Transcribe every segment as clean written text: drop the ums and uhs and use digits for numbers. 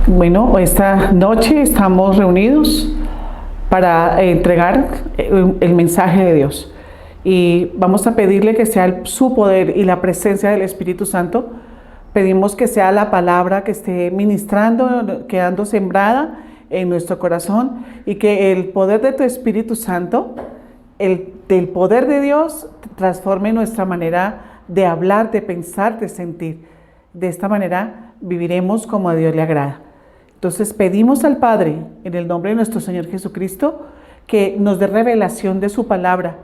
Bueno, esta noche estamos reunidos para entregar el mensaje de Dios y vamos a pedirle que sea su poder y la presencia del Espíritu Santo. Pedimos que sea la palabra que esté ministrando, quedando sembrada en nuestro corazón, y que el poder de tu Espíritu Santo, del poder de Dios, transforme nuestra manera de hablar, de pensar, de sentir. De esta manera viviremos como a Dios le agrada. Entonces pedimos al Padre, en el nombre de nuestro Señor Jesucristo, que nos dé revelación de su palabra,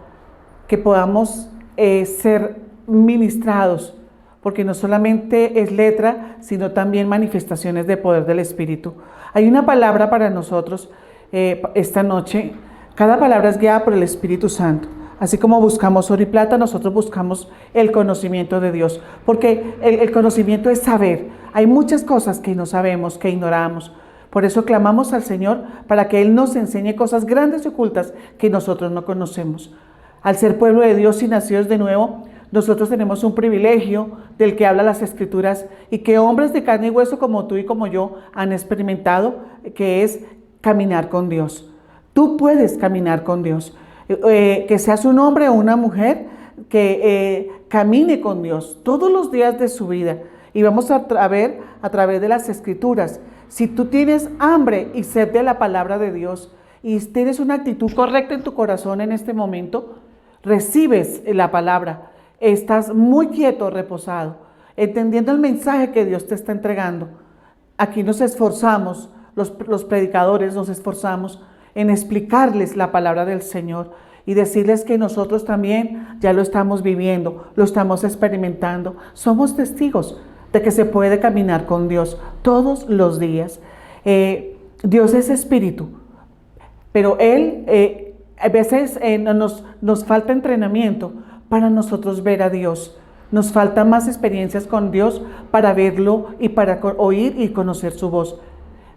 que podamos ser ministrados, porque no solamente es letra, sino también manifestaciones de poder del Espíritu. Hay una palabra para nosotros esta noche. Cada palabra es guiada por el Espíritu Santo. Así como buscamos oro y plata, nosotros buscamos el conocimiento de Dios, porque el conocimiento es saber. Hay muchas cosas que no sabemos, que ignoramos. Por eso clamamos al Señor para que Él nos enseñe cosas grandes y ocultas que nosotros no conocemos. Al ser pueblo de Dios y nacidos de nuevo, nosotros tenemos un privilegio del que habla las Escrituras y que hombres de carne y hueso como tú y como yo han experimentado, que es caminar con Dios. Tú puedes caminar con Dios. Que seas un hombre o una mujer que camine con Dios todos los días de su vida. Y vamos a ver a través de las Escrituras. Si tú tienes hambre y sed de la palabra de Dios y tienes una actitud correcta en tu corazón en este momento, recibes la palabra, estás muy quieto, reposado, entendiendo el mensaje que Dios te está entregando. Aquí nos esforzamos, los predicadores nos esforzamos en explicarles la palabra del Señor y decirles que nosotros también ya lo estamos viviendo, lo estamos experimentando. Somos testigos de que se puede caminar con Dios todos los días. Dios es espíritu, pero Él a veces nos falta entrenamiento para nosotros ver a Dios. Nos faltan más experiencias con Dios para verlo y para oír y conocer su voz.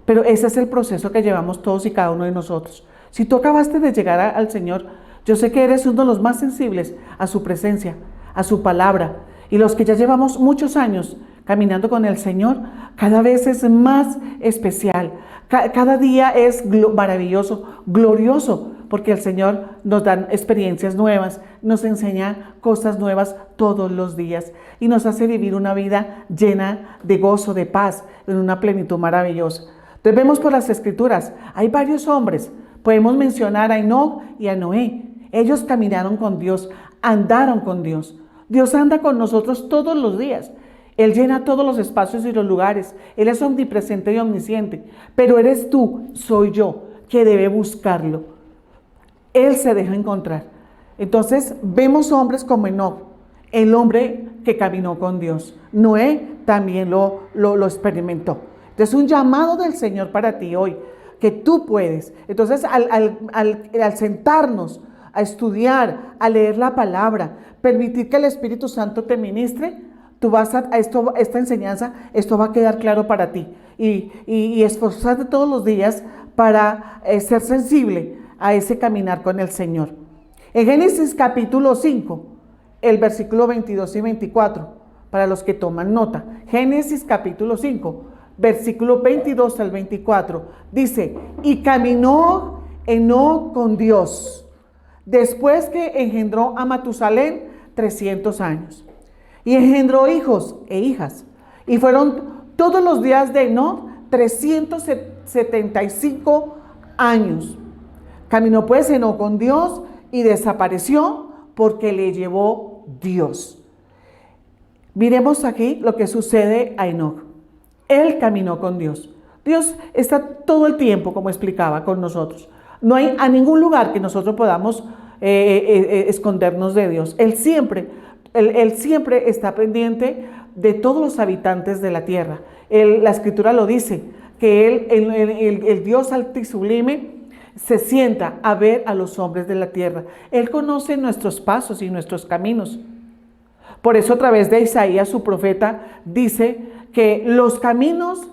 Pero ese es el proceso que llevamos todos y cada uno de nosotros. Si tú acabaste de llegar al Señor, yo sé que eres uno de los más sensibles a su presencia, a su palabra. Y los que ya llevamos muchos años caminando con el Señor, cada vez es más especial. Cada día es maravilloso, glorioso, porque el Señor nos da experiencias nuevas, nos enseña cosas nuevas todos los días y nos hace vivir una vida llena de gozo, de paz, en una plenitud maravillosa. Entonces vemos por las Escrituras, hay varios hombres, podemos mencionar a Enoc y a Noé. Ellos caminaron con Dios, andaron con Dios. Dios anda con nosotros todos los días. Él llena todos los espacios y los lugares. Él es omnipresente y omnisciente. Pero eres tú, soy yo, que debe buscarlo. Él se deja encontrar. Entonces vemos hombres como Enoc, el hombre que caminó con Dios. Noé también lo experimentó. Entonces, un llamado del Señor para ti hoy, que tú puedes. Entonces, al sentarnos a estudiar, a leer la palabra, permitir que el Espíritu Santo te ministre, tú vas esta enseñanza, esto va a quedar claro para ti. Y esforzarte todos los días para ser sensible a ese caminar con el Señor. En Génesis capítulo 5, el versículo 22 y 24, para los que toman nota. Génesis capítulo 5. Versículo 22 al 24, dice, y caminó Enoc con Dios, después que engendró a Matusalén 300 años, y engendró hijos e hijas, y fueron todos los días de Enoc 375 años. Caminó pues Enoc con Dios y desapareció porque le llevó Dios. Miremos aquí lo que sucede a Enoc. Él caminó con Dios. Dios está todo el tiempo, como explicaba, con nosotros. No hay a ningún lugar que nosotros podamos escondernos de Dios. Él siempre está pendiente de todos los habitantes de la tierra. La Escritura lo dice, que el Dios alto y sublime se sienta a ver a los hombres de la tierra. Él conoce nuestros pasos y nuestros caminos. Por eso a través de Isaías, su profeta, dice que los caminos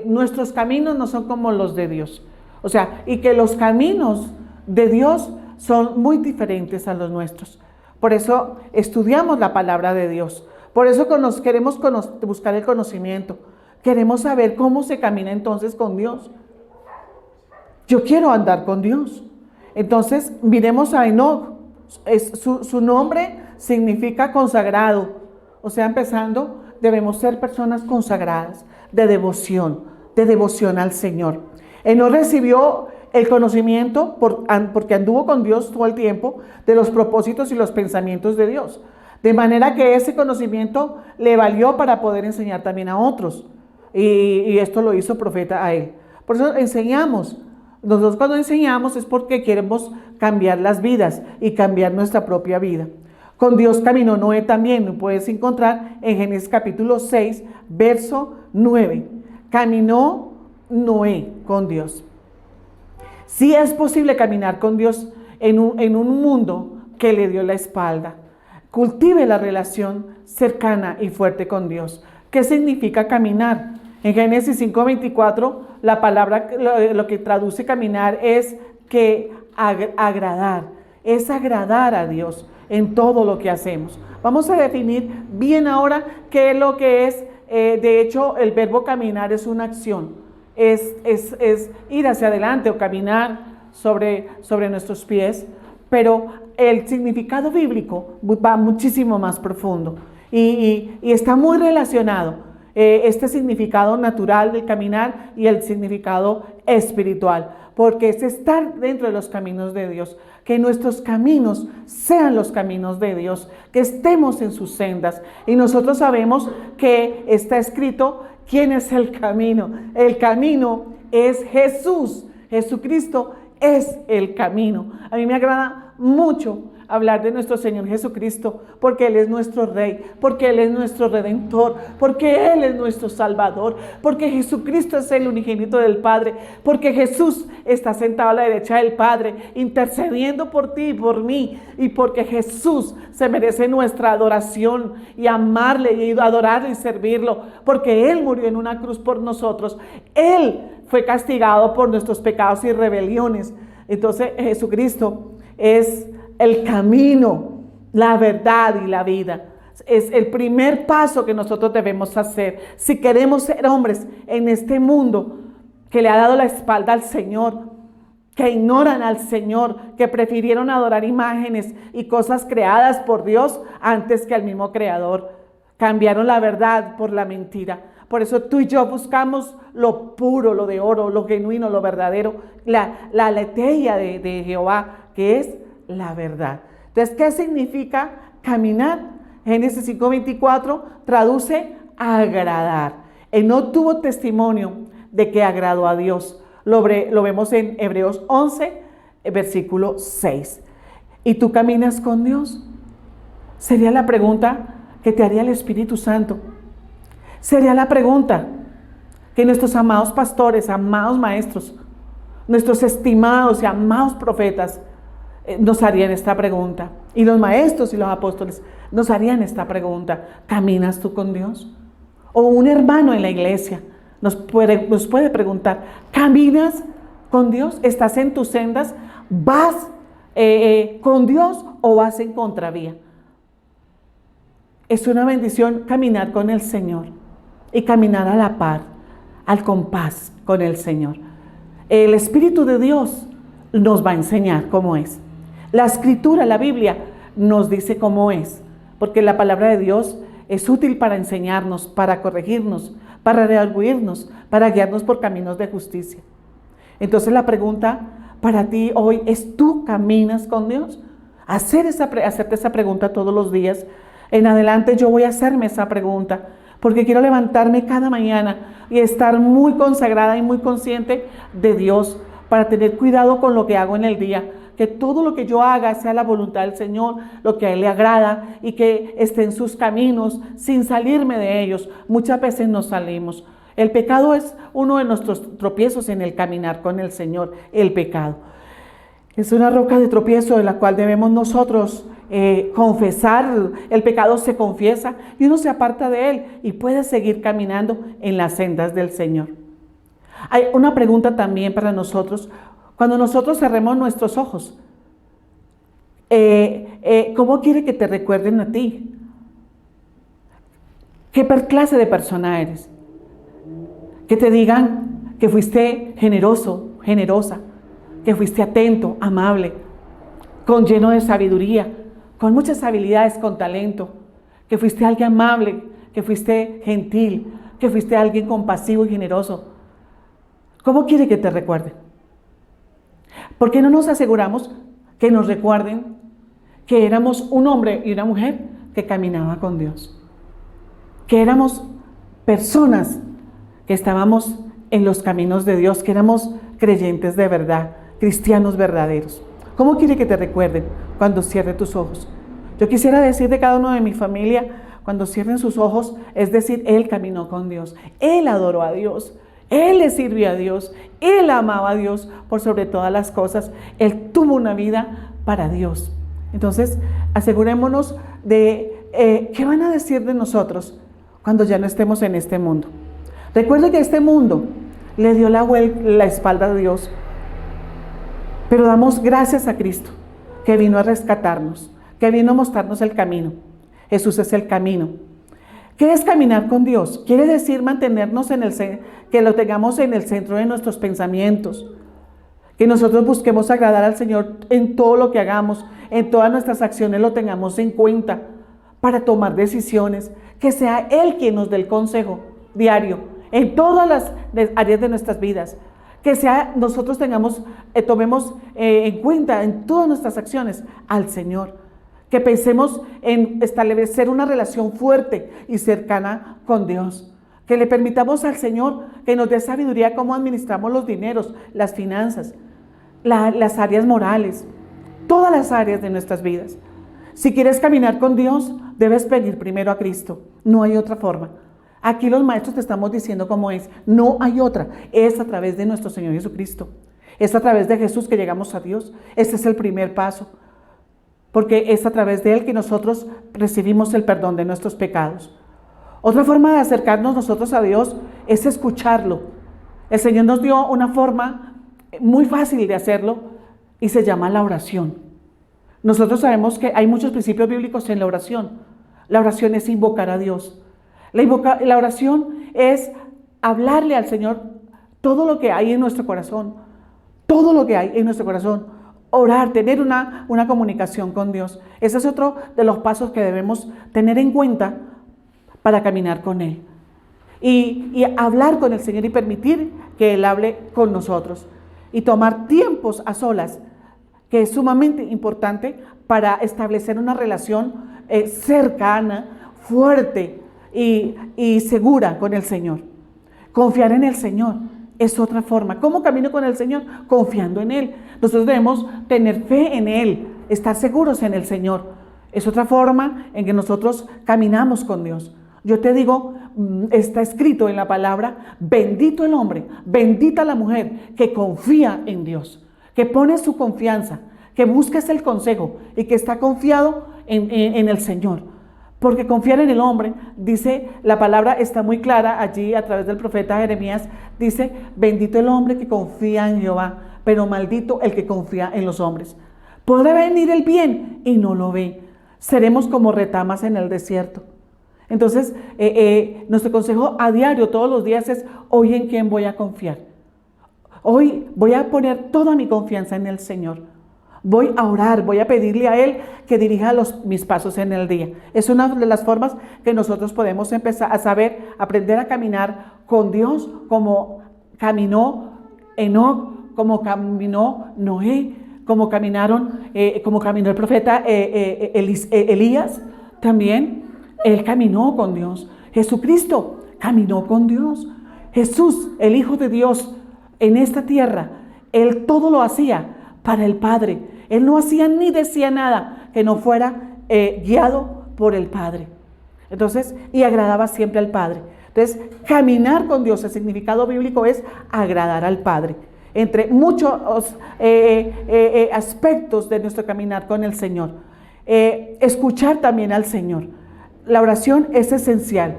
nuestros caminos no son como los de Dios. O sea, y que los caminos de Dios son muy diferentes a los nuestros. Por eso estudiamos la palabra de Dios. Por eso queremos buscar el conocimiento. Queremos saber cómo se camina entonces con Dios. Yo quiero andar con Dios. Entonces, miremos a Enoc. Su nombre significa consagrado. O sea, empezando, debemos ser personas consagradas, de devoción al Señor. Enoc recibió el conocimiento porque anduvo con Dios todo el tiempo de los propósitos y los pensamientos de Dios. De manera que ese conocimiento le valió para poder enseñar también a otros. Y esto lo hizo profeta a él. Por eso enseñamos. Nosotros cuando enseñamos es porque queremos cambiar las vidas y cambiar nuestra propia vida. Con Dios caminó Noé también. Lo puedes encontrar en Génesis capítulo 6, verso 9. Caminó Noé con Dios. Sí es posible caminar con Dios en un mundo que le dio la espalda. Cultive la relación cercana y fuerte con Dios. ¿Qué significa caminar? En Génesis 5:24, la palabra, lo que traduce caminar es que agradar. Es agradar a Dios en todo lo que hacemos. Vamos a definir bien ahora qué es lo que es. De hecho, el verbo caminar es una acción. Es ir hacia adelante o caminar sobre nuestros pies. Pero el significado bíblico va muchísimo más profundo y está muy relacionado este significado natural del caminar y el significado espiritual, porque es estar dentro de los caminos de Dios, que nuestros caminos sean los caminos de Dios, que estemos en sus sendas. Y nosotros sabemos que está escrito quién es el camino. El camino es Jesús. Jesucristo es el camino. A mí me agrada mucho hablar de nuestro Señor Jesucristo, porque Él es nuestro Rey, porque Él es nuestro Redentor, porque Él es nuestro Salvador, porque Jesucristo es el unigénito del Padre, porque Jesús está sentado a la derecha del Padre, intercediendo por ti y por mí, y porque Jesús se merece nuestra adoración y amarle y adorarle y servirlo, porque Él murió en una cruz por nosotros. Él fue castigado por nuestros pecados y rebeliones. Entonces Jesucristo es el camino, la verdad y la vida. Es el primer paso que nosotros debemos hacer si queremos ser hombres en este mundo que le ha dado la espalda al Señor, que ignoran al Señor, que prefirieron adorar imágenes y cosas creadas por Dios antes que al mismo Creador. Cambiaron la verdad por la mentira. Por eso tú y yo buscamos lo puro, lo de oro, lo genuino, lo verdadero, la aletheia de Jehová, que es la verdad. Entonces, ¿qué significa caminar? Génesis 5:24 traduce agradar. Él no tuvo testimonio de que agradó a Dios. Lo vemos en Hebreos 11, versículo 6. ¿Y tú caminas con Dios? Sería la pregunta que te haría el Espíritu Santo. Sería la pregunta que nuestros amados pastores, amados maestros, nuestros estimados y amados profetas nos harían esta pregunta. Y los maestros y los apóstoles nos harían esta pregunta. ¿Caminas tú con Dios? O un hermano en la iglesia nos puede preguntar, ¿caminas con Dios? ¿Estás en tus sendas? ¿Vas con Dios o vas en contravía? Es una bendición caminar con el Señor y caminar a la par, al compás con el Señor. El Espíritu de Dios nos va a enseñar cómo es. La Escritura, la Biblia, nos dice cómo es, porque la palabra de Dios es útil para enseñarnos, para corregirnos, para redarguirnos, para guiarnos por caminos de justicia. Entonces la pregunta para ti hoy es: ¿tú caminas con Dios? Hacerte esa pregunta todos los días. En adelante yo voy a hacerme esa pregunta, porque quiero levantarme cada mañana y estar muy consagrada y muy consciente de Dios, para tener cuidado con lo que hago en el día. Que todo lo que yo haga sea la voluntad del Señor, lo que a Él le agrada, y que esté en sus caminos sin salirme de ellos. Muchas veces nos salimos. El pecado es uno de nuestros tropiezos en el caminar con el Señor. El pecado es una roca de tropiezo de la cual debemos nosotros confesar. El pecado se confiesa y uno se aparta de él y puede seguir caminando en las sendas del Señor. Hay una pregunta también para nosotros. Cuando nosotros cerremos nuestros ojos, ¿cómo quiere que te recuerden a ti? ¿Qué clase de persona eres? que te digan que fuiste generoso, generosa, que fuiste atento, amable, con lleno de sabiduría, con muchas habilidades, con talento, que fuiste alguien amable, que fuiste gentil, que fuiste alguien compasivo y generoso. ¿Cómo quiere que te recuerden? ¿Por qué no nos aseguramos que nos recuerden que éramos un hombre y una mujer que caminaba con Dios? Que éramos personas que estábamos en los caminos de Dios, que éramos creyentes de verdad, cristianos verdaderos. ¿Cómo quiere que te recuerden cuando cierre tus ojos? Yo quisiera decir de cada uno de mi familia, cuando cierren sus ojos, es decir, él caminó con Dios, él adoró a Dios, él le sirvió a Dios, él amaba a Dios por sobre todas las cosas, él tuvo una vida para Dios. Entonces, asegurémonos de qué van a decir de nosotros cuando ya no estemos en este mundo. Recuerde que este mundo le dio la espalda a Dios, pero damos gracias a Cristo, que vino a rescatarnos, que vino a mostrarnos el camino. Jesús es el camino. ¿Qué es caminar con Dios? Quiere decir mantenernos que lo tengamos en el centro de nuestros pensamientos, que nosotros busquemos agradar al Señor en todo lo que hagamos, en todas nuestras acciones lo tengamos en cuenta para tomar decisiones, que sea Él quien nos dé el consejo diario en todas las áreas de nuestras vidas, que sea nosotros tomemos en cuenta en todas nuestras acciones al Señor, que pensemos en establecer una relación fuerte y cercana con Dios, que le permitamos al Señor que nos dé sabiduría cómo administramos los dineros, las finanzas, las áreas morales, todas las áreas de nuestras vidas. Si quieres caminar con Dios, debes pedir primero a Cristo, no hay otra forma. Aquí los maestros te estamos diciendo cómo es, no hay otra, es a través de nuestro Señor Jesucristo, es a través de Jesús que llegamos a Dios, ese es el primer paso, porque es a través de Él que nosotros recibimos el perdón de nuestros pecados. Otra forma de acercarnos nosotros a Dios es escucharlo. El Señor nos dio una forma muy fácil de hacerlo y se llama la oración. Nosotros sabemos que hay muchos principios bíblicos en la oración. La oración es invocar a Dios. La oración es hablarle al Señor todo lo que hay en nuestro corazón, todo lo que hay en nuestro corazón. Orar, tener una comunicación con Dios. Ese es otro de los pasos que debemos tener en cuenta para caminar con Él. Y hablar con el Señor y permitir que Él hable con nosotros. Y tomar tiempos a solas, que es sumamente importante para establecer una relación cercana, fuerte y segura con el Señor. Confiar en el Señor es otra forma. ¿Cómo camino con el Señor? Confiando en Él. Nosotros debemos tener fe en Él, estar seguros en el Señor. Es otra forma en que nosotros caminamos con Dios. Yo te digo, está escrito en la palabra, bendito el hombre, bendita la mujer que confía en Dios, que pone su confianza, que busca el consejo y que está confiado en el Señor. Porque confiar en el hombre, dice la palabra, está muy clara allí a través del profeta Jeremías, dice, bendito el hombre que confía en Jehová, pero maldito el que confía en los hombres. Podrá venir el bien y no lo ve. Seremos como retamas en el desierto. Entonces, nuestro consejo a diario, todos los días es, hoy en quién voy a confiar. Hoy voy a poner toda mi confianza en el Señor. Voy a orar, voy a pedirle a Él que dirija mis pasos en el día. Es una de las formas que nosotros podemos empezar a saber, aprender a caminar con Dios, como caminó Enoc, como caminó Noé, como caminó el profeta Elías. También él caminó con Dios. Jesucristo caminó con Dios. Jesús, el Hijo de Dios, en esta tierra, Él todo lo hacía para el Padre. Él no hacía ni decía nada que no fuera guiado por el Padre. Entonces, y agradaba siempre al Padre. Entonces, caminar con Dios, el significado bíblico es agradar al Padre. Entre muchos aspectos de nuestro caminar con el Señor. Escuchar también al Señor. La oración es esencial,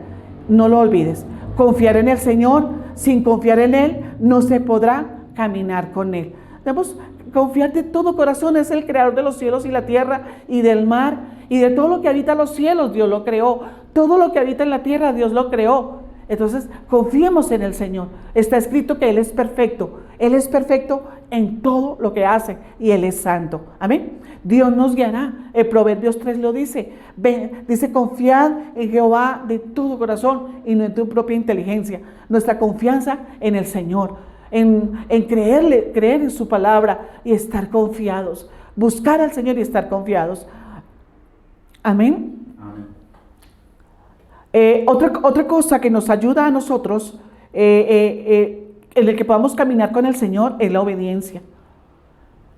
no lo olvides. Confiar en el Señor, sin confiar en Él, no se podrá caminar con Él. Debemos confiar de todo corazón, es el creador de los cielos y la tierra y del mar y de todo lo que habita los cielos, Dios lo creó. Todo lo que habita en la tierra, Dios lo creó. Entonces, confiemos en el Señor. Está escrito que Él es perfecto. Él es perfecto en todo lo que hace y Él es santo. Amén. Dios nos guiará. El Proverbios 3 lo dice. Dice, confiad en Jehová de todo corazón y no en tu propia inteligencia. Nuestra confianza en el Señor, en creer en su palabra y estar confiados. Buscar al Señor y estar confiados. Amén. Otra cosa que nos ayuda a nosotros en el que podamos caminar con el Señor es la obediencia.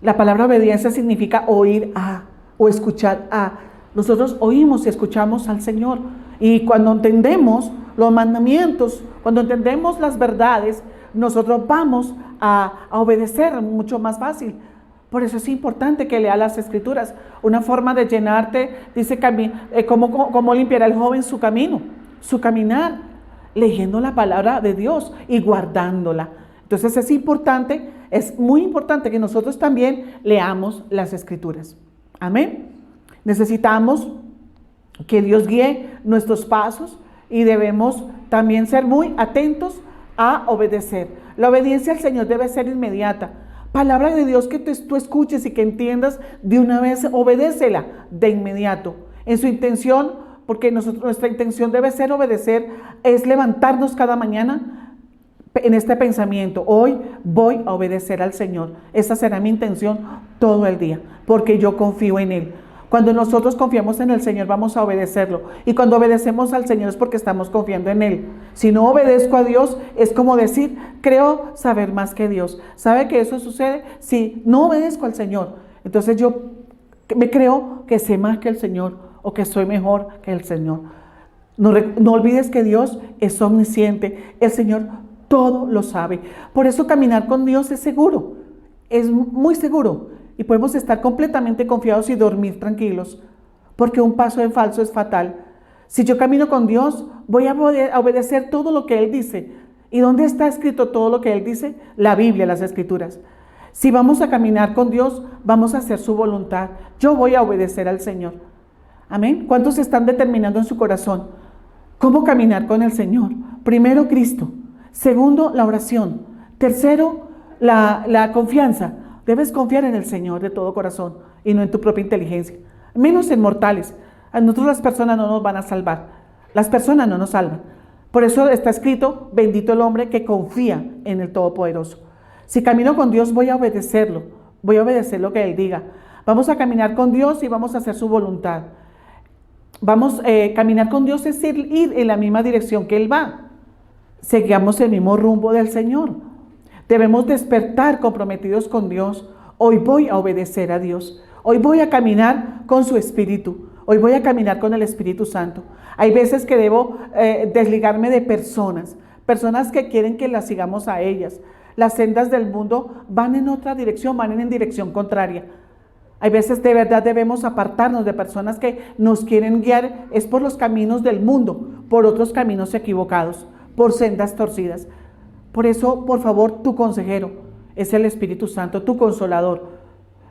La palabra obediencia significa oír a o escuchar a. Nosotros oímos y escuchamos al Señor, y cuando entendemos los mandamientos, cuando entendemos las verdades, nosotros vamos a obedecer mucho más fácil. Por eso es importante que lea las Escrituras. Una forma de llenarte, dice, cómo limpiará el joven su camino, su caminar, leyendo la palabra de Dios y guardándola. Entonces es muy importante que nosotros también leamos las Escrituras. Amén. Necesitamos que Dios guíe nuestros pasos y debemos también ser muy atentos a obedecer. La obediencia al Señor debe ser inmediata. Palabra de Dios que tú escuches y que entiendas de una vez, obedécela de inmediato. En su intención, porque nuestra intención debe ser obedecer, es levantarnos cada mañana en este pensamiento. Hoy voy a obedecer al Señor. Esa será mi intención todo el día, porque yo confío en Él. Cuando nosotros confiamos en el Señor, vamos a obedecerlo. Y cuando obedecemos al Señor es porque estamos confiando en Él. Si no obedezco a Dios, es como decir, creo saber más que Dios. ¿Sabe que eso sucede? Si no obedezco al Señor, entonces yo me creo que sé más que el Señor o que soy mejor que el Señor. No olvides que Dios es omnisciente. El Señor todo lo sabe. Por eso caminar con Dios es seguro. Es muy seguro. Y podemos estar completamente confiados y dormir tranquilos, porque un paso en falso es fatal. Si yo camino con Dios, voy a obedecer todo lo que Él dice. ¿Y dónde está escrito todo lo que Él dice? La Biblia, las Escrituras. Si vamos a caminar con Dios, vamos a hacer su voluntad. Yo voy a obedecer al Señor. Amén. ¿Cuántos están determinando en su corazón cómo caminar con el Señor? Primero, Cristo. Segundo, la oración. Tercero, la confianza. Debes confiar en el Señor de todo corazón y no en tu propia inteligencia, menos en mortales. A nosotros las personas no nos van a salvar, las personas no nos salvan. Por eso está escrito, bendito el hombre que confía en el Todopoderoso. Si camino con Dios, voy a obedecerlo, voy a obedecer lo que Él diga. Vamos a caminar con Dios y vamos a hacer su voluntad. Caminar con Dios es ir en la misma dirección que Él va. Seguimos el mismo rumbo del Señor. Debemos despertar comprometidos con Dios. Hoy voy a obedecer a Dios. Hoy voy a caminar con su Espíritu. Hoy voy a caminar con el Espíritu Santo. Hay veces que debo desligarme de personas que quieren que las sigamos a ellas. Las sendas del mundo van en otra dirección, van en dirección contraria. Hay veces de verdad debemos apartarnos de personas que nos quieren guiar, es por los caminos del mundo, por otros caminos equivocados, por sendas torcidas. Por eso, por favor, tu consejero es el Espíritu Santo, tu consolador.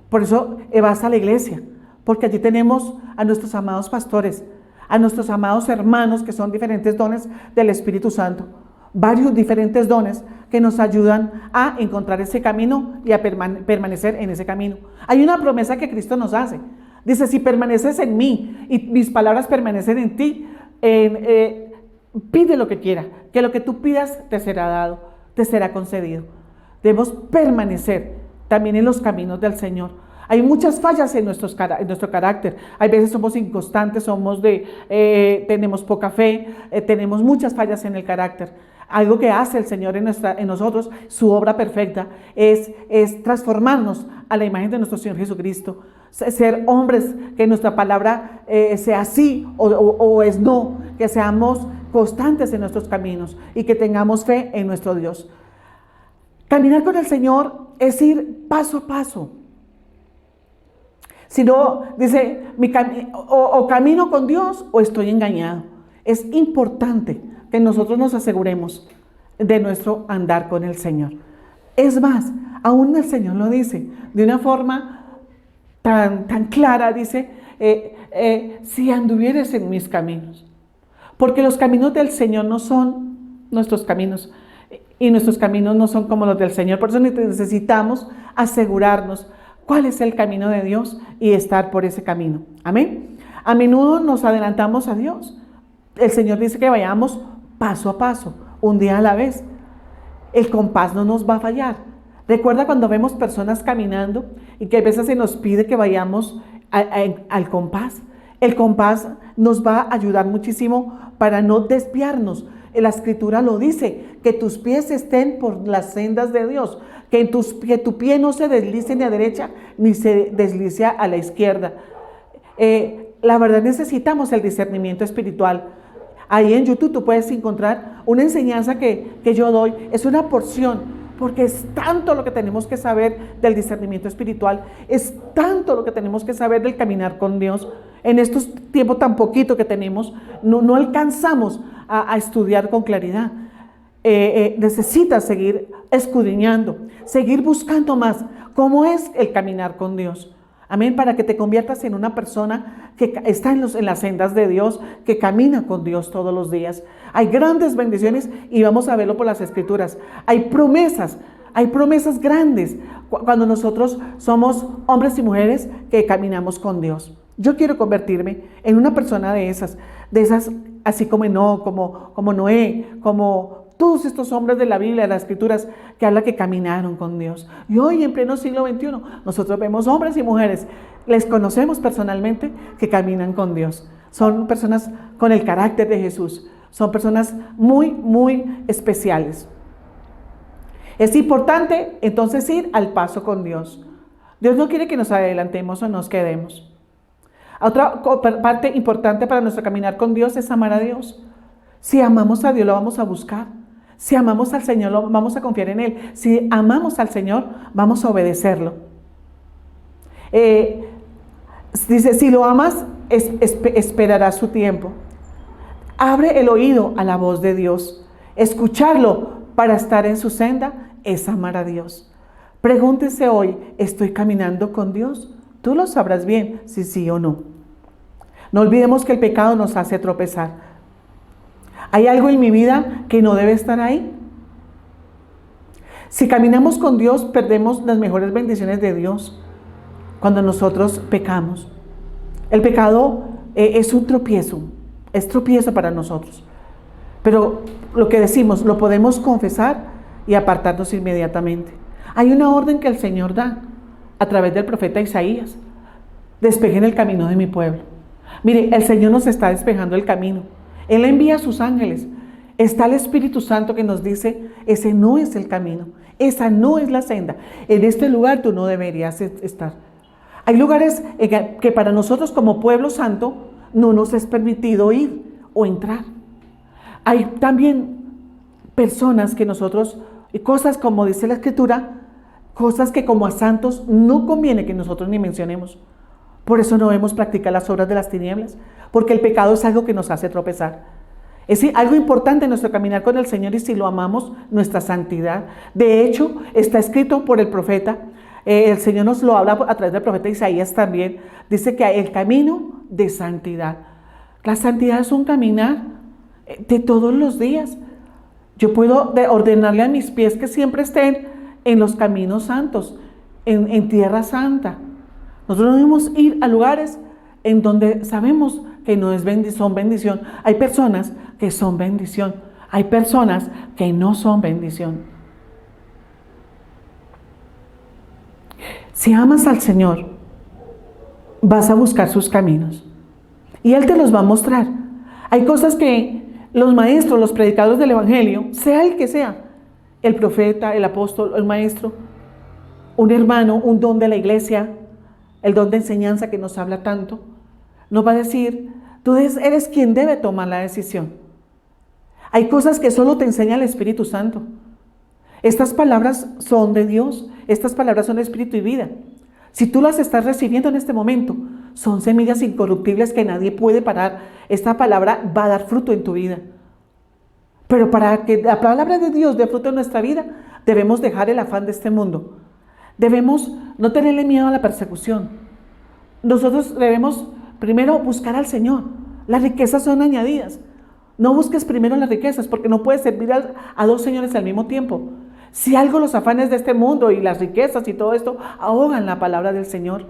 Por eso vas a la iglesia, porque allí tenemos a nuestros amados pastores, a nuestros amados hermanos que son diferentes dones del Espíritu Santo. Varios diferentes dones que nos ayudan a encontrar ese camino y a permanecer en ese camino. Hay una promesa que Cristo nos hace. Dice, si permaneces en mí y mis palabras permanecen en ti, pide lo que quiera, que lo que tú pidas te será dado, te será concedido. Debemos permanecer también en los caminos del Señor. Hay muchas fallas en nuestro carácter. Hay veces somos inconstantes, tenemos poca fe, tenemos muchas fallas en el carácter. Algo que hace el Señor en nosotros, su obra perfecta, es transformarnos a la imagen de nuestro Señor Jesucristo. Ser hombres que nuestra palabra sea sí o es no, que seamos constantes en nuestros caminos y que tengamos fe en nuestro Dios. Caminar con el Señor es ir paso a paso. Si no, dice, o camino con Dios o estoy engañado. Es importante que nosotros nos aseguremos de nuestro andar con el Señor. Es más, aún el Señor lo dice de una forma tan clara, dice, si anduvieres en mis caminos. Porque los caminos del Señor no son nuestros caminos. Y nuestros caminos no son como los del Señor. Por eso necesitamos asegurarnos cuál es el camino de Dios y estar por ese camino. Amén. A menudo nos adelantamos a Dios. El Señor dice que vayamos paso a paso, un día a la vez. El compás no nos va a fallar. Recuerda cuando vemos personas caminando y que a veces se nos pide que vayamos al compás. El compás nos va a ayudar muchísimo para no desviarnos. La Escritura lo dice, que tus pies estén por las sendas de Dios, que tu pie no se deslice ni a derecha ni se deslice a la izquierda. La verdad, necesitamos el discernimiento espiritual. Ahí en YouTube tú puedes encontrar una enseñanza que yo doy, es una porción, porque es tanto lo que tenemos que saber del discernimiento espiritual, es tanto lo que tenemos que saber del caminar con Dios. En estos tiempos tan poquito que tenemos, no alcanzamos a estudiar con claridad. Necesitas seguir escudriñando, seguir buscando más cómo es el caminar con Dios. Amén, para que te conviertas en una persona que está en las sendas de Dios, que camina con Dios todos los días. Hay grandes bendiciones y vamos a verlo por las Escrituras. Hay promesas grandes cuando nosotros somos hombres y mujeres que caminamos con Dios. Yo quiero convertirme en una persona de esas, así como Enoc, como Noé, como todos estos hombres de la Biblia, de las Escrituras, que habla que caminaron con Dios. Y hoy, en pleno siglo XXI, nosotros vemos hombres y mujeres, les conocemos personalmente, que caminan con Dios. Son personas con el carácter de Jesús. Son personas muy, muy especiales. Es importante, entonces, ir al paso con Dios. Dios no quiere que nos adelantemos o nos quedemos. Otra parte importante para nuestro caminar con Dios es amar a Dios. Si amamos a Dios, lo vamos a buscar. Si amamos al Señor, vamos a confiar en Él. Si amamos al Señor, vamos a obedecerlo. Dice, si lo amas, esperarás su tiempo. Abre el oído a la voz de Dios. Escucharlo para estar en su senda es amar a Dios. Pregúntese hoy, ¿estoy caminando con Dios? Tú lo sabrás bien si sí o no. No olvidemos que el pecado nos hace tropezar. ¿Hay algo en mi vida que no debe estar ahí? Si caminamos con Dios, perdemos las mejores bendiciones de Dios cuando nosotros pecamos. El pecado es un tropiezo, es tropiezo para nosotros. Pero lo que decimos, lo podemos confesar y apartarnos inmediatamente. Hay una orden que el Señor da a través del profeta Isaías. Despejen el camino de mi pueblo. Mire, el Señor nos está despejando el camino. Él envía a sus ángeles. Está el Espíritu Santo que nos dice, ese no es el camino, esa no es la senda. En este lugar tú no deberías estar. Hay lugares que para nosotros como pueblo santo no nos es permitido ir o entrar. Hay también personas que nosotros, y cosas como dice la Escritura, cosas que como a santos no conviene que nosotros ni mencionemos. Por eso no debemos practicar las obras de las tinieblas, porque el pecado es algo que nos hace tropezar. Es algo importante en nuestro caminar con el Señor y si lo amamos, nuestra santidad. De hecho, está escrito por el profeta, el Señor nos lo habla a través del profeta Isaías también, dice que hay el camino de santidad. La santidad es un caminar de todos los días. Yo puedo ordenarle a mis pies que siempre estén en los caminos santos, en tierra santa. Nosotros debemos ir a lugares en donde sabemos que no son bendición. Hay personas que son bendición. Hay personas que no son bendición. Si amas al Señor, vas a buscar sus caminos. Y Él te los va a mostrar. Hay cosas que los maestros, los predicadores del Evangelio, sea el que sea, el profeta, el apóstol, el maestro, un hermano, un don de la iglesia, el don de enseñanza que nos habla tanto, nos va a decir, tú eres quien debe tomar la decisión. Hay cosas que solo te enseña el Espíritu Santo. Estas palabras son de Dios, estas palabras son de espíritu y vida. Si tú las estás recibiendo en este momento, son semillas incorruptibles que nadie puede parar. Esta palabra va a dar fruto en tu vida. Pero para que la palabra de Dios dé fruto en nuestra vida, debemos dejar el afán de este mundo. Debemos no tenerle miedo a la persecución. Nosotros debemos primero buscar al Señor. Las riquezas son añadidas. No busques primero las riquezas, porque no puedes servir a dos señores al mismo tiempo. Si algo los afanes de este mundo y las riquezas y todo esto ahogan la palabra del Señor.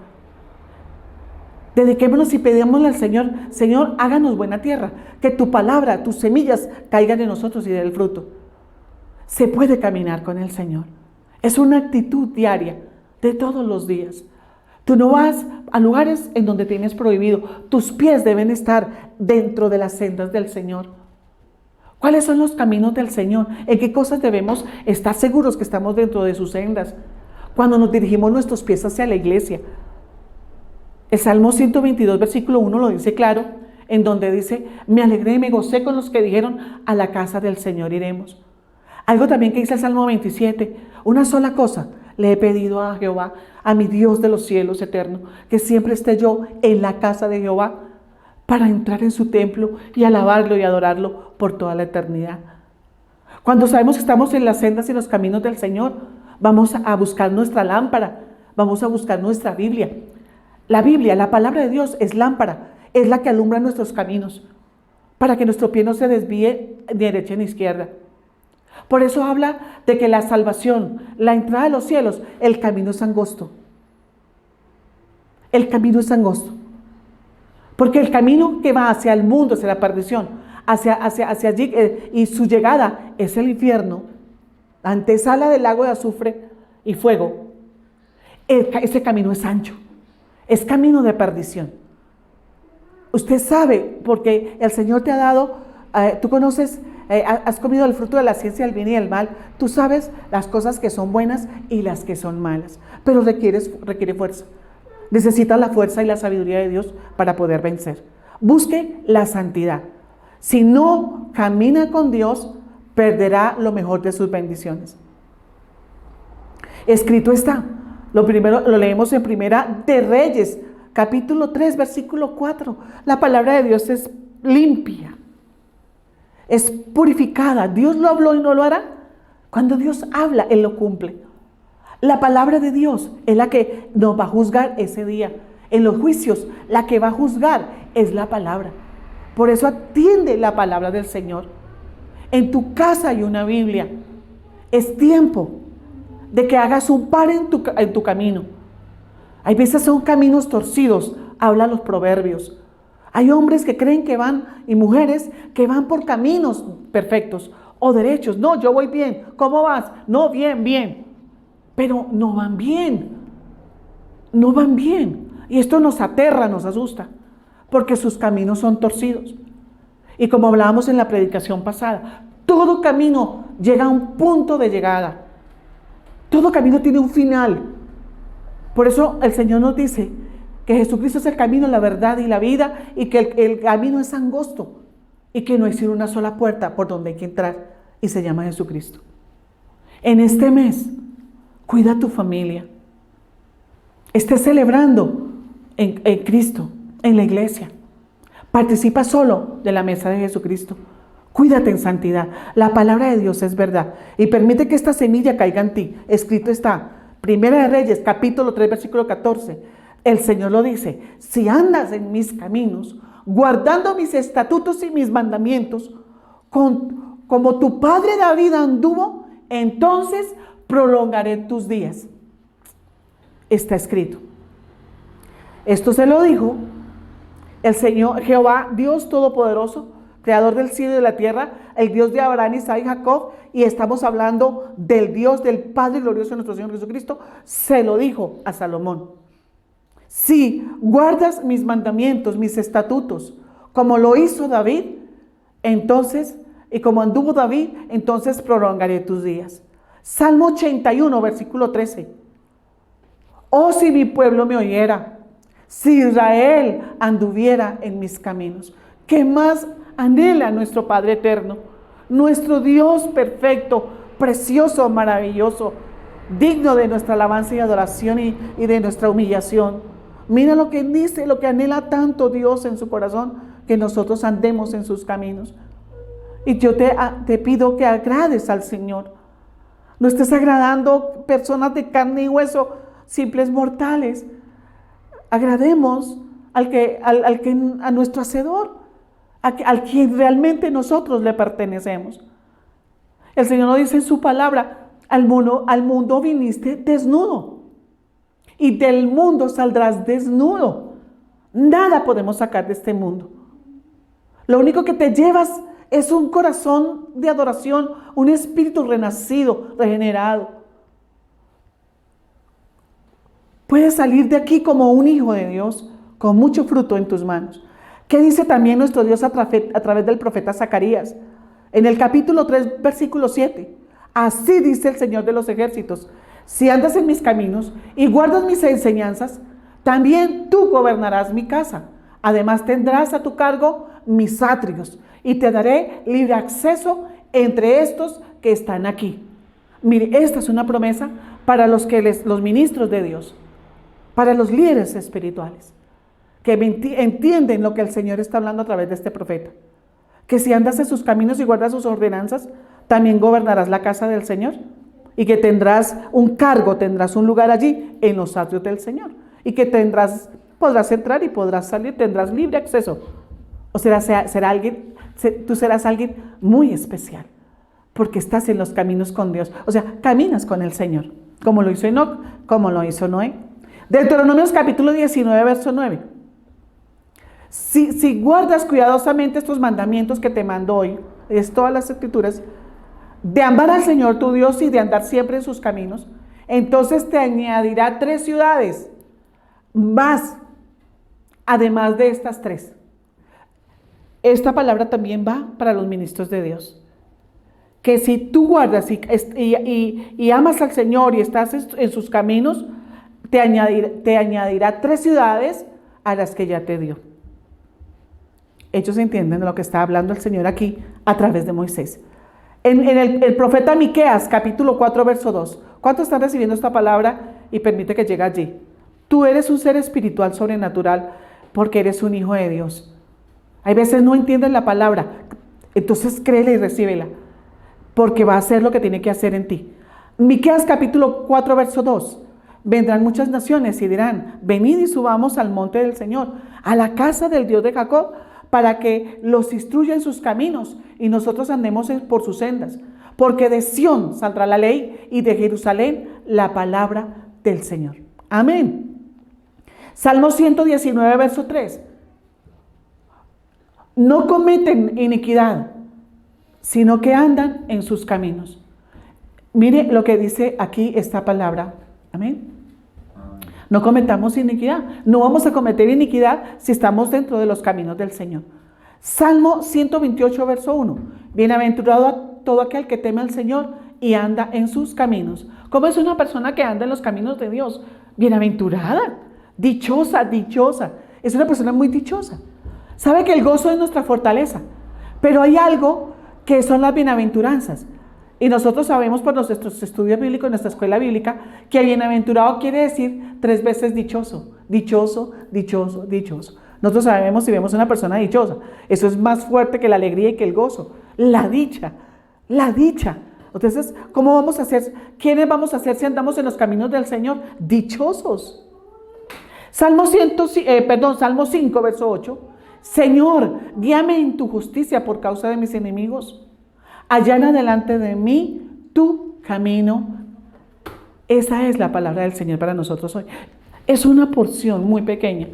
Dediquémonos y pedímosle al Señor: Señor, háganos buena tierra, que tu palabra, tus semillas caigan en nosotros y den el fruto. Se puede caminar con el Señor. Es una actitud diaria, de todos los días. Tú no vas a lugares en donde tienes prohibido. Tus pies deben estar dentro de las sendas del Señor. ¿Cuáles son los caminos del Señor? ¿En qué cosas debemos estar seguros que estamos dentro de sus sendas? Cuando nos dirigimos nuestros pies hacia la iglesia. El Salmo 122, versículo 1 lo dice claro, en donde dice: me alegré y me gocé con los que dijeron, a la casa del Señor iremos. Algo también que dice el Salmo 27, una sola cosa le he pedido a Jehová, a mi Dios de los cielos eterno, que siempre esté yo en la casa de Jehová, para entrar en su templo y alabarlo y adorarlo por toda la eternidad. Cuando sabemos que estamos en las sendas y los caminos del Señor, vamos a buscar nuestra lámpara, vamos a buscar nuestra Biblia. La Biblia, la palabra de Dios, es lámpara, es la que alumbra nuestros caminos, para que nuestro pie no se desvíe ni derecha ni izquierda. Por eso habla de que la salvación, la entrada a los cielos, el camino es angosto. El camino es angosto. Porque el camino que va hacia el mundo, hacia la perdición, hacia allí, y su llegada es el infierno, antesala del lago de azufre y fuego. Ese camino es ancho, es camino de perdición. Usted sabe, porque el Señor te ha dado, tú conoces, has comido el fruto de la ciencia del bien y del mal, tú sabes las cosas que son buenas y las que son malas, pero requiere fuerza. Necesita la fuerza y la sabiduría de Dios para poder vencer. Busque la santidad. Si no camina con Dios, perderá lo mejor de sus bendiciones. Escrito está. Lo primero lo leemos en Primera de Reyes, capítulo 3, versículo 4. La palabra de Dios es limpia, es purificada. Dios lo habló y no lo hará. Cuando Dios habla, Él lo cumple. La palabra de Dios es la que nos va a juzgar ese día. En los juicios, la que va a juzgar es la palabra. Por eso atiende la palabra del Señor. En tu casa hay una Biblia. Es tiempo de que hagas un par en tu camino. Hay veces son caminos torcidos, hablan los proverbios. Hay hombres que creen que van, y mujeres que van por caminos perfectos o derechos. No, yo voy bien. ¿Cómo vas? No, bien, bien. Pero no van bien. No van bien. Y esto nos aterra, nos asusta, porque sus caminos son torcidos. Y como hablábamos en la predicación pasada, todo camino llega a un punto de llegada. Todo camino tiene un final. Por eso el Señor nos dice que Jesucristo es el camino, la verdad y la vida, y que el camino es angosto, y que no hay sino una sola puerta por donde hay que entrar, y se llama Jesucristo. En este mes, cuida a tu familia. Esté celebrando en Cristo, en la iglesia. Participa solo de la mesa de Jesucristo. Cuídate en santidad. La palabra de Dios es verdad. Y permite que esta semilla caiga en ti. Escrito está, Primera de Reyes, capítulo 3, versículo 14. El Señor lo dice: si andas en mis caminos, guardando mis estatutos y mis mandamientos, como tu padre David anduvo, entonces prolongaré tus días. Está escrito. Esto se lo dijo el Señor Jehová, Dios Todopoderoso, creador del cielo y de la tierra, el Dios de Abraham, Isaac y Jacob, y estamos hablando del Dios del Padre glorioso de nuestro Señor Jesucristo. Se lo dijo a Salomón: si guardas mis mandamientos, mis estatutos, como lo hizo David, entonces, y como anduvo David, entonces prolongaré tus días. Salmo 81, versículo 13. Oh, si mi pueblo me oyera, si Israel anduviera en mis caminos. ¿Qué más anhela nuestro Padre eterno? Nuestro Dios perfecto, precioso, maravilloso, digno de nuestra alabanza y adoración y de nuestra humillación. Mira lo que dice, lo que anhela tanto Dios en su corazón, que nosotros andemos en sus caminos. Y yo te pido que agrades al Señor. No estés agradando personas de carne y hueso, simples mortales. Agrademos a nuestro Hacedor. al quien realmente nosotros le pertenecemos. El Señor nos dice en su palabra, al mundo viniste desnudo y del mundo saldrás desnudo. Nada podemos sacar de este mundo. Lo único que te llevas es un corazón de adoración, un espíritu renacido, regenerado. Puedes salir de aquí como un hijo de Dios, con mucho fruto en tus manos. ¿Qué dice también nuestro Dios a través del profeta Zacarías? En el capítulo 3, versículo 7. Así dice el Señor de los ejércitos: si andas en mis caminos y guardas mis enseñanzas, también tú gobernarás mi casa. Además tendrás a tu cargo mis atrios y te daré libre acceso entre estos que están aquí. Mire, esta es una promesa para los ministros de Dios, para los líderes espirituales, que entienden lo que el Señor está hablando a través de este profeta. Que si andas en sus caminos y guardas sus ordenanzas, también gobernarás la casa del Señor. Y que tendrás un cargo, tendrás un lugar allí en los atrios del Señor. Y que podrás entrar y podrás salir, tendrás libre acceso. O sea, tú serás alguien muy especial, porque estás en los caminos con Dios. O sea, caminas con el Señor, como lo hizo Enoc, como lo hizo Noé. Deuteronomios capítulo 19, verso 9. Si guardas cuidadosamente estos mandamientos que te mando hoy, es todas las escrituras, de amar al Señor tu Dios y de andar siempre en sus caminos, entonces te añadirá 3 ciudades más, además de estas 3. Esta palabra también va para los ministros de Dios. Que si tú guardas y amas al Señor y estás en sus caminos, te añadirá 3 ciudades a las que ya te dio. Ellos entienden de lo que está hablando el Señor aquí a través de Moisés. En el profeta Miqueas, capítulo 4, verso 2. ¿Cuántos están recibiendo esta palabra? Y permite que llegue allí. Tú eres un ser espiritual sobrenatural porque eres un hijo de Dios. Hay veces no entienden la palabra, entonces créela y recíbela, porque va a hacer lo que tiene que hacer en ti. Miqueas capítulo 4, verso 2. Vendrán muchas naciones y dirán: venid y subamos al monte del Señor, a la casa del Dios de Jacob, para que los instruya en sus caminos y nosotros andemos por sus sendas. Porque de Sión saldrá la ley y de Jerusalén la palabra del Señor. Amén. Salmo 119, verso 3. No cometen iniquidad, sino que andan en sus caminos. Mire lo que dice aquí esta palabra. Amén. No cometamos iniquidad. No vamos a cometer iniquidad si estamos dentro de los caminos del Señor. Salmo 128, verso 1. Bienaventurado a todo aquel que teme al Señor y anda en sus caminos. ¿Cómo es una persona que anda en los caminos de Dios? Bienaventurada, dichosa, dichosa. Es una persona muy dichosa. Sabe que el gozo es nuestra fortaleza, pero hay algo que son las bienaventuranzas. Y nosotros sabemos por nuestros estudios bíblicos, nuestra escuela bíblica, que bienaventurado quiere decir 3 veces dichoso, dichoso, dichoso, dichoso. Nosotros sabemos si vemos una persona dichosa. Eso es más fuerte que la alegría y que el gozo. La dicha, la dicha. Entonces, ¿cómo vamos a ser? ¿Quiénes vamos a ser si andamos en los caminos del Señor? Dichosos. Salmo 5, verso 8. Señor, guíame en tu justicia por causa de mis enemigos. Allana delante de mí tu camino. Esa es la palabra del Señor para nosotros hoy. Es una porción muy pequeña,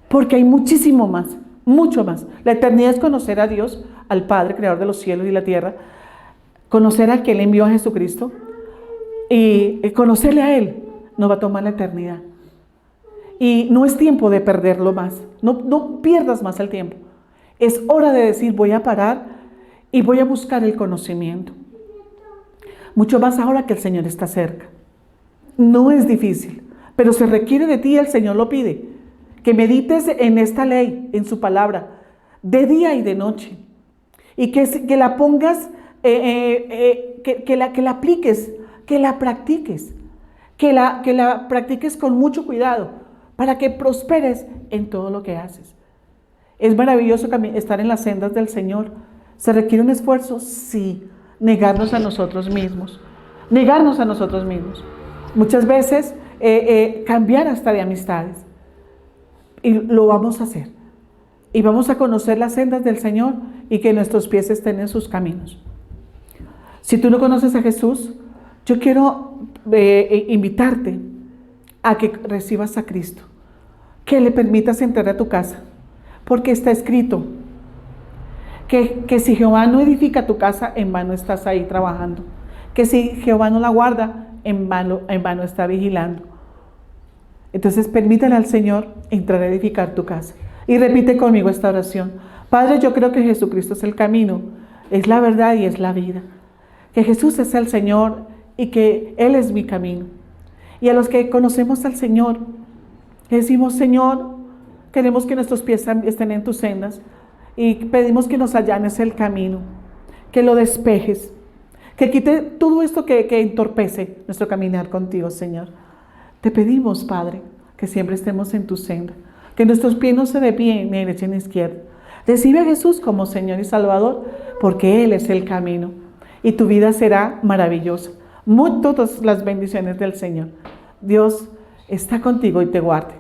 porque hay muchísimo más, mucho más. La eternidad es conocer a Dios, al Padre, creador de los cielos y la tierra, conocer al que Él envió a Jesucristo, y conocerle a Él nos va a tomar la eternidad. Y no es tiempo de perderlo más. No pierdas más el tiempo. Es hora de decir: voy a parar y voy a buscar el conocimiento. Mucho más ahora que el Señor está cerca. No es difícil, pero se requiere de ti, el Señor lo pide, que medites en esta ley, en su palabra, de día y de noche. Y que la pongas, que la apliques, que la practiques. Que la practiques con mucho cuidado, para que prosperes en todo lo que haces. Es maravilloso estar en las sendas del Señor. ¿Se requiere un esfuerzo? Sí. Negarnos a nosotros mismos. Negarnos a nosotros mismos. Muchas veces cambiar hasta de amistades. Y lo vamos a hacer. y vamos a conocer las sendas del Señor y que nuestros pies estén en sus caminos. Si tú no conoces a Jesús, yo quiero invitarte a que recibas a Cristo, que le permitas entrar a tu casa, porque está escrito que si Jehová no edifica tu casa, en vano estás ahí trabajando, que si Jehová no la guarda, en vano está vigilando. Entonces permítele al Señor entrar a edificar tu casa. Y repite conmigo esta oración. Padre, yo creo que Jesucristo es el camino, es la verdad y es la vida. Que Jesús es el Señor y que Él es mi camino. Y a los que conocemos al Señor, le decimos, Señor, queremos que nuestros pies estén en tus sendas y pedimos que nos allanes el camino, que lo despejes, que quite todo esto que entorpece nuestro caminar contigo, Señor. Te pedimos, Padre, que siempre estemos en tu senda, que nuestros pies no se desvíen ni derecha ni izquierda. Recibe a Jesús como Señor y Salvador, porque Él es el camino y tu vida será maravillosa. Todas las bendiciones del Señor. Dios está contigo y te guarde.